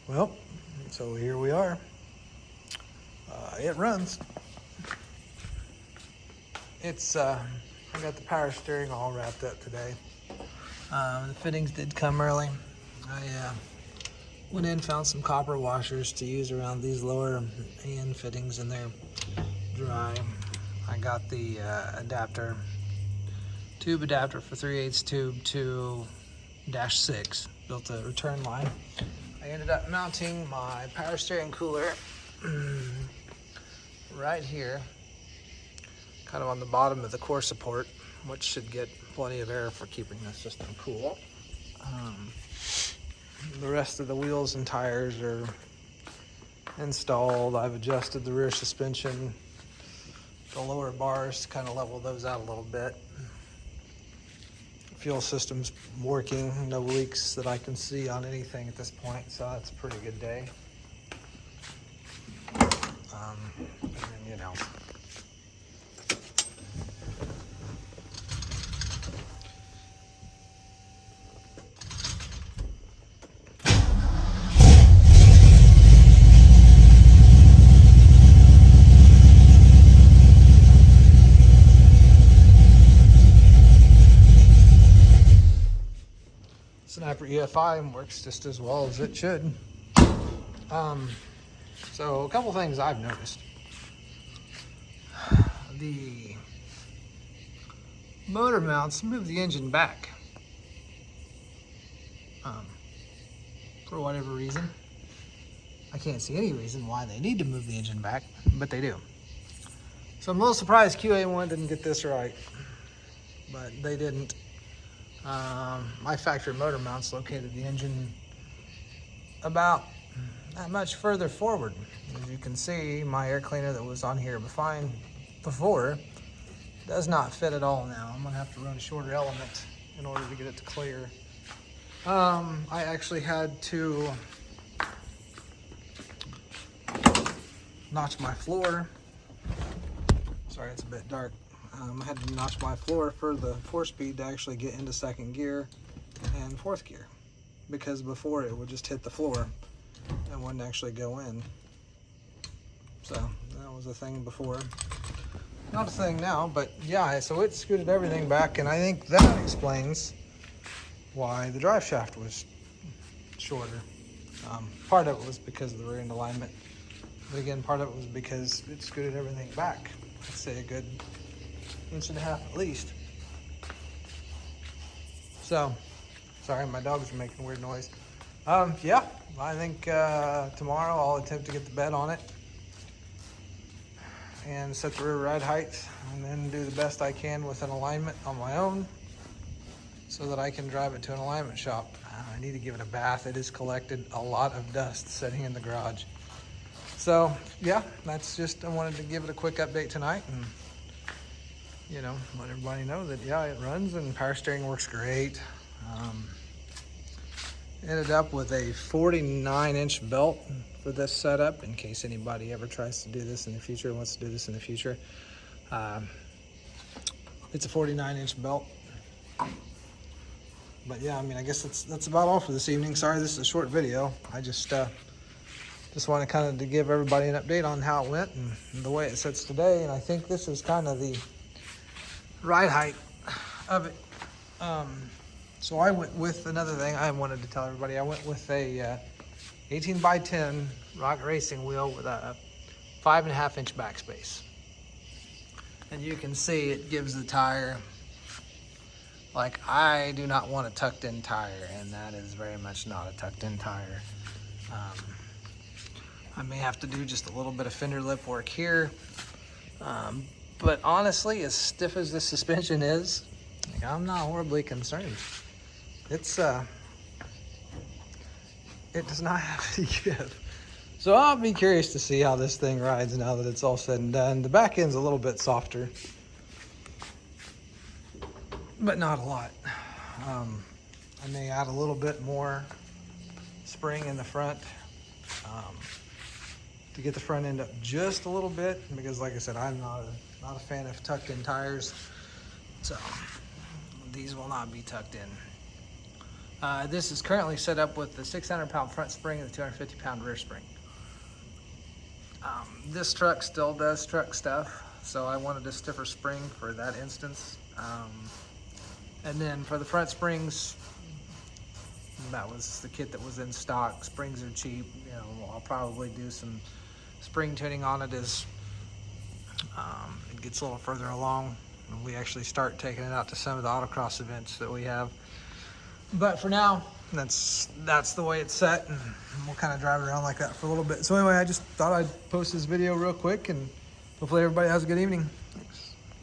Well, so here we are. It runs. I got the power steering all wrapped up today. The fittings did come early. I went in, found some copper washers to use around these lower end fittings, and they're dry. I got the tube adapter for 3/8 tube to -6, built a return line. I ended up mounting my power steering cooler right here, kind of on the bottom of the core support, which should get plenty of air for keeping the system cool. The rest of the wheels and tires are installed. I've adjusted the rear suspension, the lower bars to kind of level those out a little bit. Fuel system's working, no leaks that I can see on anything at this point, so that's a pretty good day. And then, you know, Sniper EFI works just as well as it should. So a couple things I've noticed. The motor mounts move the engine back for whatever reason. I can't see any reason why they need to move the engine back, but they do. So I'm a little surprised QA1 didn't get this right, but they didn't. My factory motor mounts located the engine about that much further forward. As you can see, my air cleaner that was on here before does not fit at all now. I'm gonna have to run a shorter element in order to get it to clear. I actually had to notch my floor. Sorry, it's a bit dark. I had to notch my floor for the 4-speed to actually get into second gear and fourth gear, because before it would just hit the floor and wouldn't actually go in. So that was a thing before. Not a thing now, but yeah, so it scooted everything back, and I think that explains why the drive shaft was shorter. Part of it was because of the rear end alignment, but again, part of it was because it scooted everything back. I'd say a good 1.5 inches at least. So, sorry, my dogs are making weird noise. Yeah, I think tomorrow I'll attempt to get the bed on it and set the rear ride height, and then do the best I can with an alignment on my own so that I can drive it to an alignment shop. I need to give it a bath. It has collected a lot of dust sitting in the garage. So yeah, that's just, I wanted to give it a quick update tonight and, you know, let everybody know that yeah, it runs and power steering works great. Ended up with a 49-inch belt for this setup, in case anybody ever tries to do this in the future, wants to do this in the future. It's a 49-inch belt. But yeah, I mean, I guess that's about all for this evening. Sorry, this is a short video. I just want to kind of to give everybody an update on how it went and the way it sits today. And I think this is kind of the ride height of it. So I went with another thing I wanted to tell everybody. I went with a 18x10 Rocket Racing wheel with a 5.5-inch backspace. And you can see it gives the tire, like, I do not want a tucked in tire, and that is very much not a tucked in tire. I may have to do just a little bit of fender lip work here. But honestly, as stiff as this suspension is, like, I'm not horribly concerned. It does not have any give. So I'll be curious to see how this thing rides now that it's all said and done. The back end's a little bit softer, but not a lot. I may add a little bit more spring in the front to get the front end up just a little bit, because like I said, I'm not a fan of tucked in tires, so these will not be tucked in. This is currently set up with the 600-pound front spring and the 250-pound rear spring. This truck still does truck stuff, so I wanted a stiffer spring for that instance. And then for the front springs, that was the kit that was in stock. Springs are cheap. You know, I'll probably do some spring tuning on it as it gets a little further along and we actually start taking it out to some of the autocross events that we have. But for now, that's the way it's set, and we'll kind of drive it around like that for a little bit. So anyway, I just thought I'd post this video real quick, and hopefully everybody has a good evening. Thanks.